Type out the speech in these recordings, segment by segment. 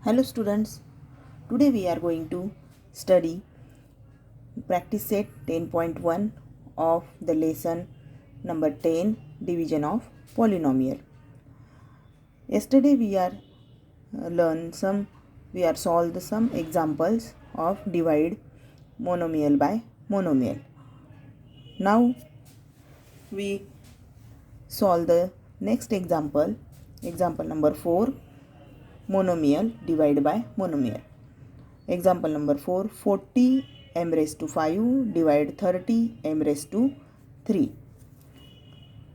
Hello students, today we are going to study practice set 10.1 of the lesson number 10, division of polynomial. Yesterday we are solved some examples of divide monomial by monomial. Now we solve the next example number 4, monomial divide by monomial. Example number 4, 40 m raised to 5 divide 30 m raised to 3.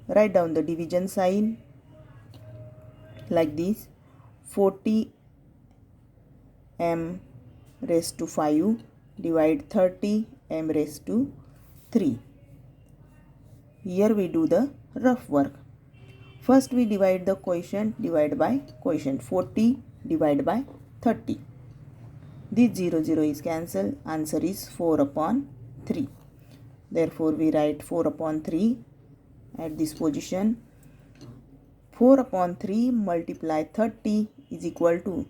Write down the division sign like this: 40 m raised to 5 divide 30 m raised to 3. Here we do the rough work. First we divide the quotient divide by quotient. 40 divide by 30. This 0 is cancelled. Answer is 4 upon 3. Therefore we write 4 upon 3 at this position. 4 upon 3 multiply 30 is equal to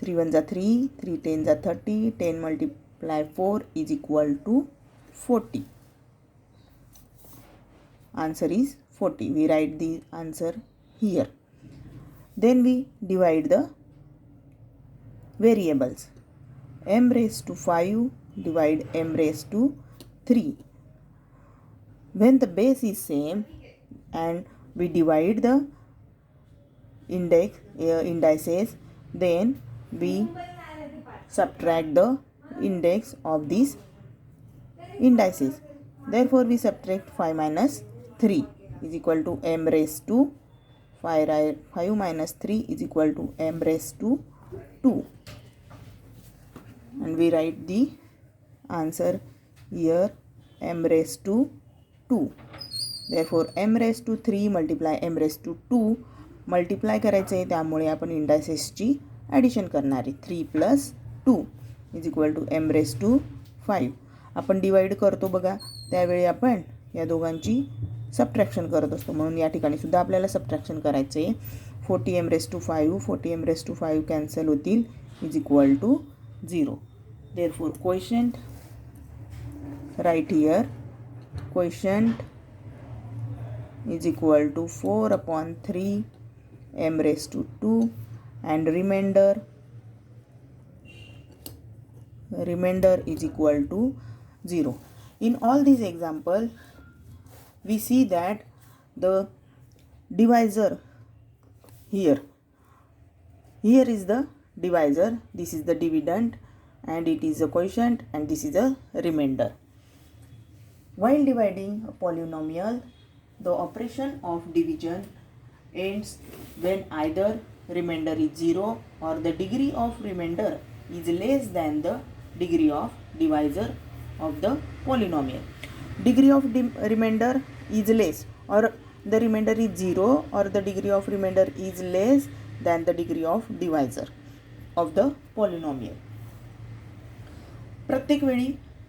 3 1s are 3, 3 10s are 30, 10 multiply 4 is equal to 40. Answer is 40. We write the answer here. Then we divide the variables. M raised to 5 divide m raised to 3. When the base is same and we divide the indices, then we subtract the index of these indices. Therefore we subtract 5 minus 3 is equal to m raised to 5 minus 3 is equal to m raised to 2. And we write the answer here, m raised to 2. Therefore m raised to 3 multiply m raised to 2 multiply करायचं आहे, त्यामुळे आपण इंडायसेसची addition करणार आहे. 3 + 2 is equal to m raised to 5. आपण divide करतो बघा, त्यावेळी आपण या दोघांची सबट्रॅक्शन करत असतो, म्हणून या ठिकाणी सुद्धा आपल्याला सबट्रॅक्शन करायचं आहे. 40 m raised to 5 40 m raised to 5 cancel होतील is equal to 0. Therefore quotient, right here, quotient is equal to 4 upon 3 m raised to 2 and remainder is equal to 0. In all these examples, we see that the divisor here is the divisor, this is the dividend, and it is a quotient, and this is a remainder. While dividing a polynomial, the operation of division ends when either remainder is 0 or the degree of remainder is less than the degree of divisor of the polynomial. Degree of remainder is less, or the remainder is 0, or the degree of remainder is less than the degree of divisor of the polynomial. प्रत्येक वेळी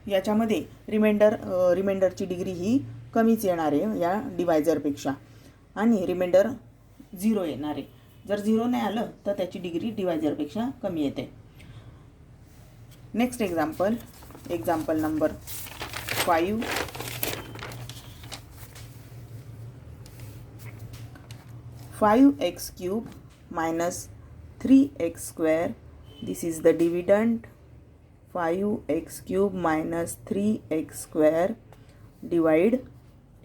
याच्यामध्ये रिमाइंडरची degree ही कमीच येणार आहे या डिवायझरपेक्षा, आणि reminder 0 येणार आहे. जर 0 नाही आलं तर त्याची डिग्री डिवायझरपेक्षा कमी येते. Next example number 5. 5x cube minus 3x square. This is the dividend. 5x cube minus 3x square divide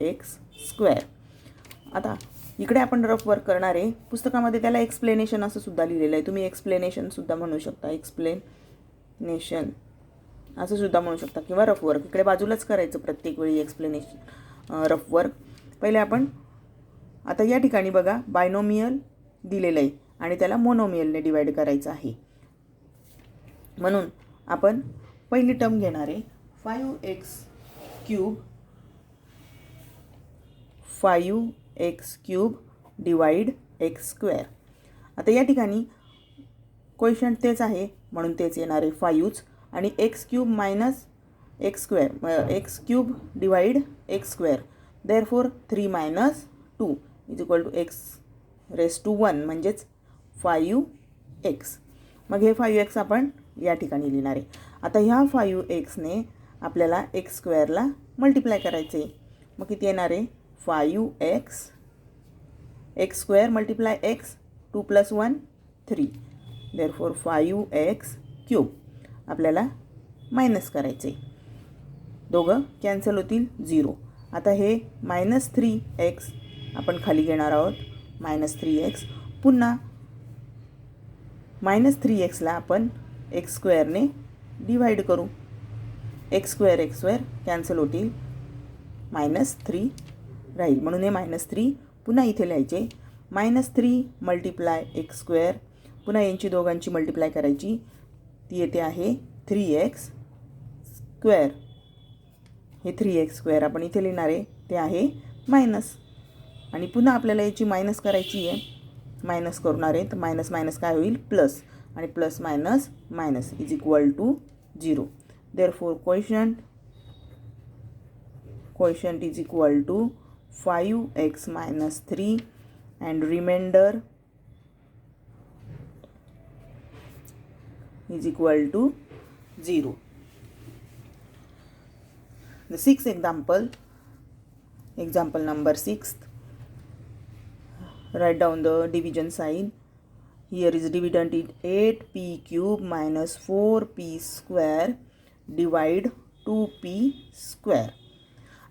x square. आता इकडे आपण रफ वर्क करणार आहे. पुस्तकामध्ये त्याला एक्सप्लेनेशन असं सुद्धा लिहिलेलं आहे. तुम्ही एक्सप्लेनेशन सुद्धा म्हणू शकता, एक्सप्लेनेशन असं सुद्धा म्हणू शकता, किंवा रफ वर्क. इकडे बाजूलाच करायचं प्रत्येक वेळी एक्सप्लेनेशन रफ वर्क. पहिले आपण आता या ठिकाणी बघा बायनोमियल दिलेलं आहे आणि त्याला मोनोमियलने डिवाइड करायचं आहे. म्हणून आपण पहिली टर्म घेणार आहे 5x cube divide x square. आता या ठिकाणी क्वोशंट तेच आहे म्हणून तेच येणार आहे 5च, आणि x cube minus x square, x cube divide x square. Therefore 3 minus 2 is equal to x raised to 1 म्हणजेच 5x. मग हे 5x आपण या ठिकाणी लिहिणार आहे. आता ह्या 5xने आपल्याला एक्स स्क्वेअरला मल्टिप्लाय करायचं आहे. मग किती येणार आहे 5x x square multiply x 2 + 1 3 therefore 5x cube आपल्याला मायनस करायचे. दोघं कॅन्सल होतील 0. आता हे -3x आपण खाली घेणार आहोत -3x. पुन्हा -3xला आपण एक्स स्क्वेअरने डिवाईड करू. एक्स स्क्वेअर कॅन्सल होतील -3 राहील म्हणून हे -3 पुन्हा इथे लिहायचे. -3 मल्टिप्लाय एक्स स्क्वेअर पुन्हा यांची दोघांची मल्टिप्लाय करायची. ती येते आहे 3x स्क्वेअर. हे 3x स्क्वेअर आपण इथे लिहिणार आहे ते आहे मायनस. आणि पुन्हा आपल्याला याची मायनस करायची आहे. मायनस करणार आहे तर मायनस मायनस काय होईल प्लस. आणि plus minus minus is equal to 0. Therefore coefficient is equal to 5x - 3 and remainder is equal to 0. The sixth example number 6. Write down the division sign. Here is dividend is 8p cube minus 4p square divide 2p square.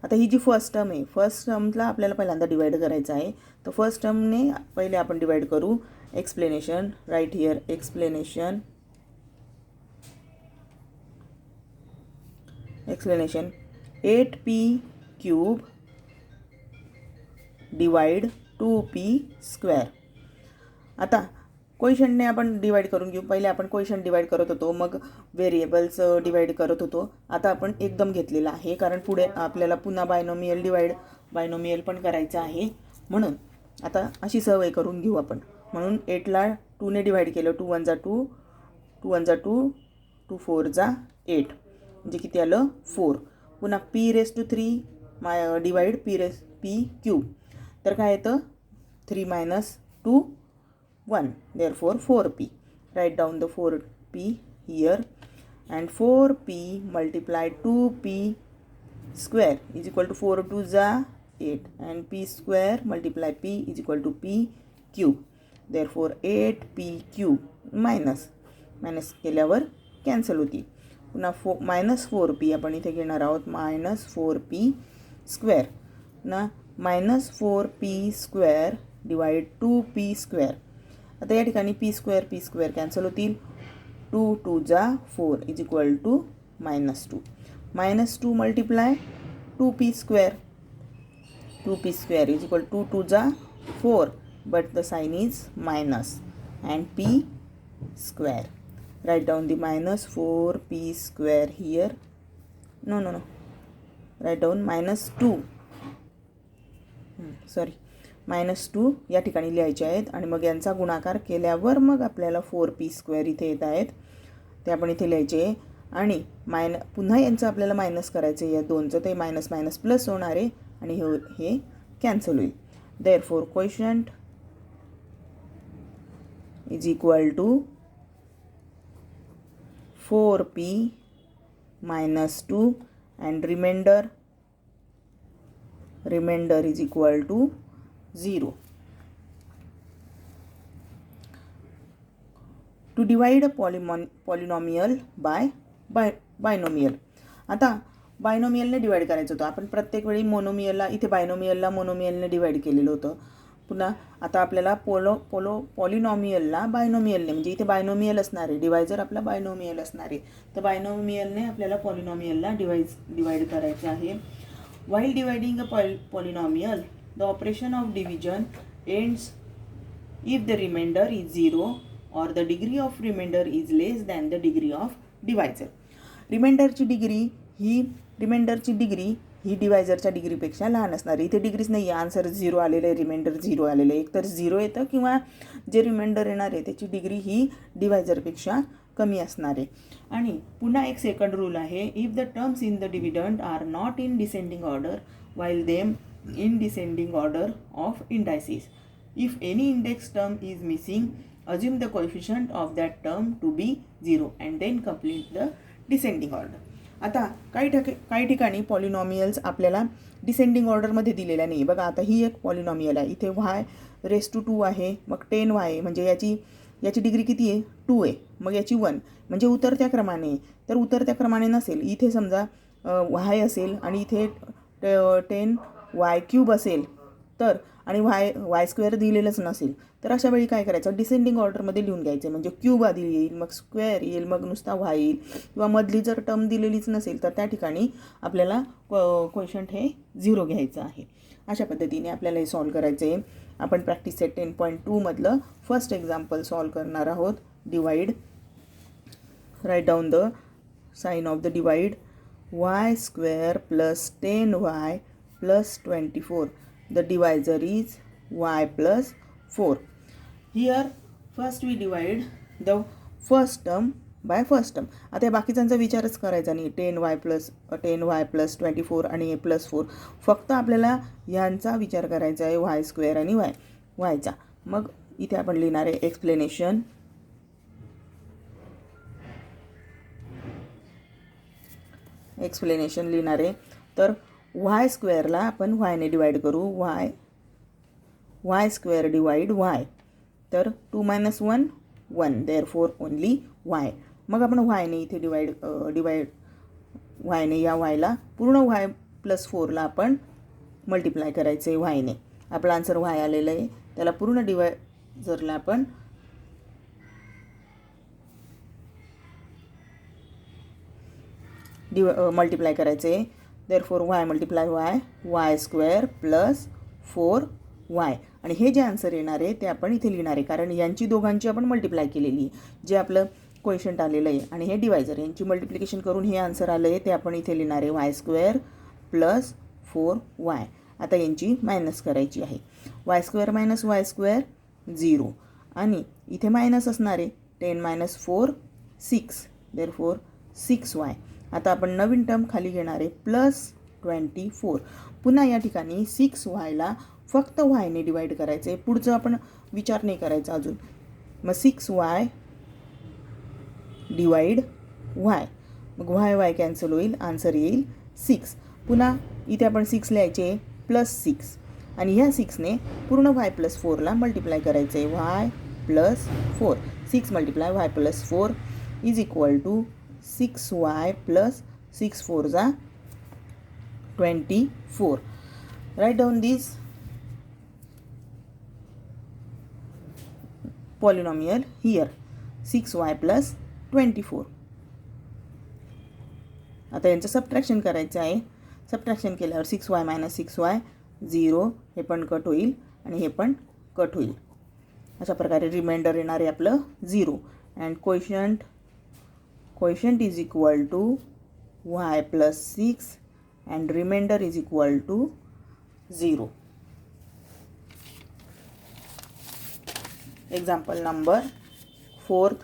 आता ही जी first term आहे first टर्मला आपल्याला पहिल्यांदा divide करायचं आहे. तर first टर्मने पहिले आपण divide करू. Explanation write here explanation 8p cube divide 2p square. आता कोएफिशियंटने आपण डिवाइड करून घेऊ. पहिले आपण कोएफिशियंट डिवाइड करत होतो मग व्हेरिएबल्स डिवाइड करत होतो. आता आपण एकदम घेतलेला आहे कारण पुढे आपल्याला पुन्हा बायनोमियल पण करायचं आहे. म्हणून आता अशी सवय करून घेऊ आपण. म्हणून 8ला 2ने डिवाइड केलं 2 1 = 2 2 1 = 2 2 4 = 8 म्हणजे किती आलं 4. पुन्हा p⁻³ डिवाइड p³ तर काय येतं 3 - 2 1 therefore 4p. Write down the 4p here and 4p multiply 2p square is equal to 4 2 = 8 and p square multiply p is equal to p cube. Therefore 8p cube minus केल्यावर cancel होती. पुन्हा -4p आपण इथे घेणार आहोत -4p square ना -4p square divide 2p square. आता या ठिकाणी p स्क्वेअर कॅन्सल होतील. 2 2 = 4 is equal to -2 -2 multiply 2p square. 2p square is equal 2 2 = 4 but the sign is minus and p square. Write down the -4p square here. No write down -2 sorry -2 या ठिकाणी लिहायचे आहेत आणि मग यांचा गुणाकार केल्यावर मग आपल्याला 4p स्क्वेअर इथे येत आहेत ते आपण इथे लिहायचे. आणि पुन्हा यांचं आपल्याला मायनस करायचं आहे. या दोनचं ते मायनस प्लस होणार आहे आणि हे कॅन्सल होईल. Therefore coefficient is equal to 4p - 2 and remainder is equal to 0. To divide a polynomial by binomial. आता बायनोमियलने डिवाइड करायचं होतं. आपण प्रत्येक वेळी मोनोमियलला इथे मोनोमियलने डिवाइड केलेलं होतं. पुन्हा आता आपल्याला पॉलिनॉमियलला बायनोमियलने म्हणजे इथे बायनोमियल असणार आहे. डिवायझर आपला बायनोमियल असणार आहे. तर बायनोमियलने आपल्याला पॉलिनॉमियलला डिवाइड करायचं आहे. While dividing a polynomial, the operation of division ends if the remainder is 0 or the degree of remainder is less than the degree of divisor. रिमाइंडरची डिग्री ही डिवायझरच्या डिग्रीपेक्षा लहान असणार आहे. इथे डिग्रीच नाही आहे. आन्सर 0 आलेलं आहे. रिमाइंडर 0 आलेलं आहे. एक तर 0 येतं किंवा जे रिमाइंडर येणार आहे त्याची डिग्री ही डिवायझरपेक्षा कमी असणार आहे. आणि पुन्हा एक सेकंड रूल आहे. If the terms in the dividend are not in descending order while them in descending order of indices. If any index term is missing, assume the coefficient of that term to be 0 and then complete the descending order. आता काही ठिकाणी polynomials आपल्याला descending ऑर्डरमध्ये दिलेल्या नाही. बघा आता ही एक पॉलिनॉमियल आहे, इथे y⁻² आहे, मग 10y आहे, म्हणजे याची डिग्री किती आहे 2 आहे, मग याची 1, म्हणजे उतरत्या क्रमाने. तर उतरत्या क्रमाने नसेल, इथे समजा y असेल आणि इथे 10y³ असेल तर, आणि y² दिलेलंच नसेल, तर अशा वेळी काय करायचं, डिसेंडिंग ऑर्डरमध्ये लिहून घ्यायचं. म्हणजे क्यूब आधी येईल, मग स्क्वेअर येईल, मग नुसता y येईल, किंवा मधली जर टर्म दिलेलीच नसेल तर त्या ठिकाणी आपल्याला क्वोशंट हे 0 घ्यायचं आहे. अशा पद्धतीने आपल्याला हे सॉल्व करायचं आहे. आपण प्रॅक्टिस सेट 10.2 मधलं फर्स्ट एक्झाम्पल सॉल्व करणार आहोत. Divide. Write down the sign of the divide. y² + 10y + 24. The divisor is y + 4. Here first we divide the first term by first term. आता या बाकीच्यांचा विचारच करायचा नाही. 10y + 24 आणि +4. फक्त आपल्याला यांचा विचार करायचा आहे, y² आणि yचा. मग इथे आपण लिहिणार आहे एक्सप्लेनेशन. लिहिणार आहे. तर y² ला आपण y ने डिवाइड करू. y² divide y. तर 2 - 1 1, देअरफॉर ओनली y. मग आपण y ने इथे डिवाइड y ने या y ला पूर्ण y + 4 ला आपण मल्टिप्लाय करायचे y ने. आपला आन्सर y आलेलं आहे, त्याला पूर्ण डिवायझरला आपण मल्टिप्लाय करायचे. Therefore y × y² + 4y. आणि हे जे आन्सर येणार आहे ते आपण इथे लिहिणार आहे, कारण यांची दोघांची आपण मल्टिप्लाय केलेली आहे, जे आपलं क्वोशंट आलेलं आहे. आणि हे डिवायझर, यांची मल्टिप्लिकेशन करून हे आन्सर आलं आहे, ते आपण इथे लिहिणार आहे y² + 4y. आता यांची मायनस करायची आहे. y² - y² 0, आणि इथे मायनस असणार आहे. 10 - 4 6, देअरफॉर 6y. आता आपण नवीन टर्म खाली घेणार आहे +24. पुन्हा या ठिकाणी 6y ला फक्त y ने डिवाइड करायचं आहे, पुढचं आपण विचार नाही करायचा अजून. मग 6y डिवाइड y. मग y कॅन्सल होईल, आन्सर येईल 6. पुन्हा इथे आपण 6 लिहायचे +6, आणि ह्या 6 ने पूर्ण y + 4 ला मल्टिप्लाय करायचं आहे. y + 4. 6 × y + 4 = 6y + 6 4 24. Write down this polynomial here. 6y + 24. आता यांचं सबट्रॅक्शन करायचं आहे. सबट्रॅक्शन केल्यावर 6y - 6y 0, हे पण कट होईल आणि हे पण कट होईल. अशा प्रकारे रिमाइंडर येणार आहे आपलं 0. And quotient is equal to y + 6 and remainder is equal to 0. Example number 4th.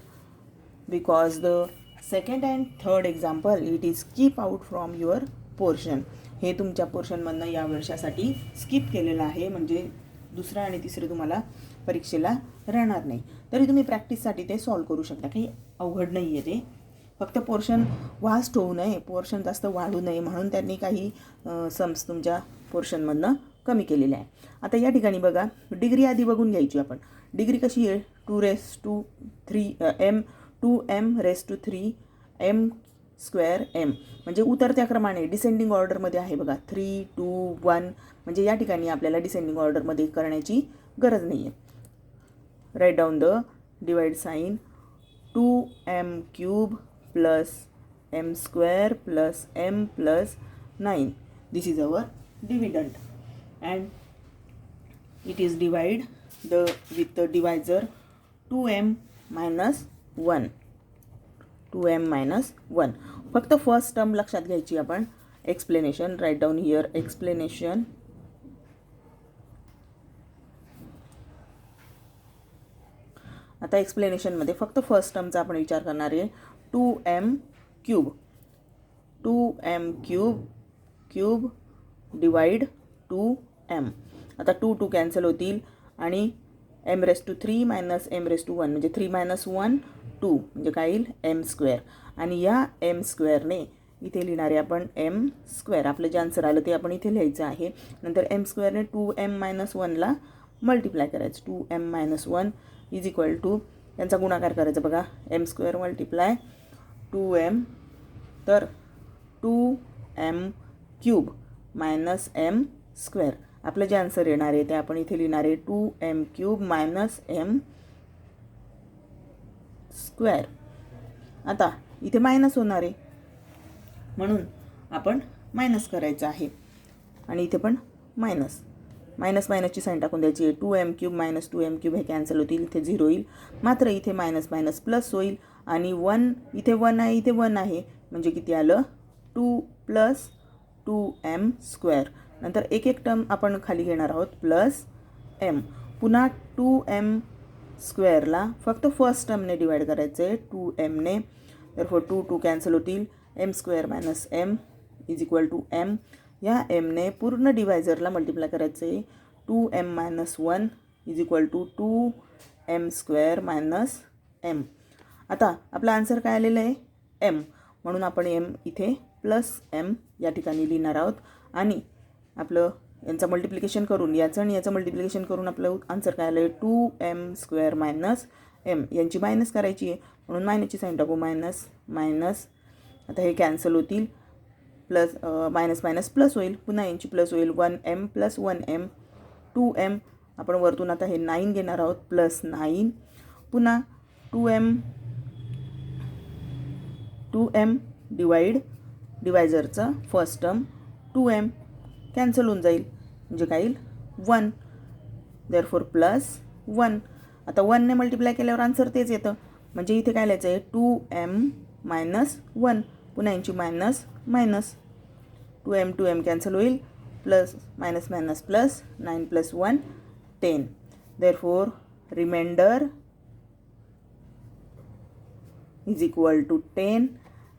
Because the second and third example it is skip out from your portion. हे तुमच्या पोर्शनमधनं या वर्षासाठी स्किप केलेलं आहे, म्हणजे दुसरं आणि तिसरं तुम्हाला परीक्षेला राहणार नाही. तरी तुम्ही प्रॅक्टिससाठी ते सॉल्व करू शकता, काही अवघड नाही आहे ते. फक्त पोर्शन वास्ट होऊ नये, पोर्शन जास्त वाढू नये म्हणून त्यांनी काही सम्स तुमच्या पोर्शनमधनं कमी केलेले आहे. आता या ठिकाणी बघा, डिग्री आधी बघून घ्यायची आपण. डिग्री कशी आहे? 2m⁴ m²m, म्हणजे उतरत्या क्रमाने डिसेंडिंग ऑर्डरमध्ये आहे बघा. 3 2 1, म्हणजे या ठिकाणी आपल्याला डिसेंडिंग ऑर्डरमध्ये करण्याची गरज नाही आहे. Write down the divide sign. 2m³ + m² + m + 9. This is our dividend, and it is divide with the divisor 2m - 1. 2m - 1. फक्त फर्स्ट टर्म लक्षात घ्यायची आपण. Explanation. Write down here explanation. आता एक्सप्लेनेशनमध्ये फक्त फर्स्ट टर्मचा आपण विचार करणार आहे. 2m³ divide 2m. आता 2 कॅन्सल होतील आणि M raise to 3 minus M raise to 1 म्हणजे 3 मायनस 1 2 म्हणजे काय येईल एम स्क्वेअर. आणि या एम स्क्वेअरने इथे लिहिणारे आपण एम स्क्वेअर, आपलं जे आन्सर आलं ते आपण इथे लिहायचं आहे. नंतर एम स्क्वेअरने 2m मायनस 1ला मल्टिप्लाय करायचं. 2m minus 1 is equal to यांचा गुणाकार करायचा बघा. एम स्क्वेअर मल्टिप्लाय 2m, तर 2m cube minus M square. आपलं जे आन्सर येणार आहे ते आपण इथे लिहिणार आहे 2m cube minus M square. आता इथे मायनस होणार आहे म्हणून आपण मायनस करायचं आहे. आणि इथे पण मायनस मायनसची साईन टाकून द्यायची आहे. 2m cube minus 2m cube हे कॅन्सल होतील, इथे 0 येईल. मात्र इथे मायनस मायनस प्लस होईल आणि 1 इथे 1 आहे, इथे 1 आहे म्हणजे किती आलं 2 प्लस 2m स्क्वेअर. नंतर एक एक टर्म आपण खाली घेणार आहोत प्लस m. पुन्हा 2m स्क्वेअरला फक्त फर्स्ट टर्मने डिवाइड करायचं आहे 2mने. तर 2 कॅन्सल होतील. M square minus M is equal to M. या एमने पूर्ण डिवायझरला मल्टिप्लाय करायचं आहे. 2m minus 1 is equal to 2m square minus M. आता आपला आन्सर काय आलेलं आहे एम, म्हणून आपण एम इथे प्लस एम या ठिकाणी लिहिणार आहोत. आणि आपलं यांचं मल्टिप्लिकेशन करून याचं आणि याचं मल्टिप्लिकेशन करून आपलं आन्सर काय आलं आहे 2m स्क्वेअर मायनस एम. यांची मायनस करायची आहे म्हणून मायनसची साईन टाकू. मायनस मायनस आता हे कॅन्सल होतील. प्लस मायनस मायनस प्लस होईल. पुन्हा यांची प्लस होईल. 1m plus 1m 2m. आपण वरतून आता हे 9 घेणार आहोत प्लस 9. पुन्हा 2m डिवायझरचं first term 2m cancel होऊन जाईल म्हणजे काय येईल 1. Therefore plus 1. आता 1ने मल्टिप्लाय केल्यावर आन्सर तेच येतं म्हणजे इथे काय लिहायचं आहे 2m मायनस 1. पुन्हा यांची मायनस मायनस 2m कॅन्सल होईल. Plus minus minus plus 9 plus 1 10. Therefore remainder is equal to 10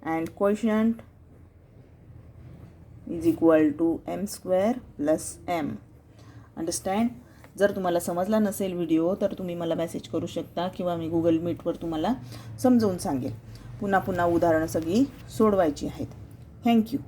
and quotient is equal to m square plus m. Understand. जर तुम्हाला समजला नसेल व्हिडिओ तर तुम्ही मला मेसेज करू शकता किंवा मी गुगल मीटवर तुम्हाला समजावून सांगेल. पुन्हा उदाहरणं सगळी सोडवायची आहेत. थँक्यू.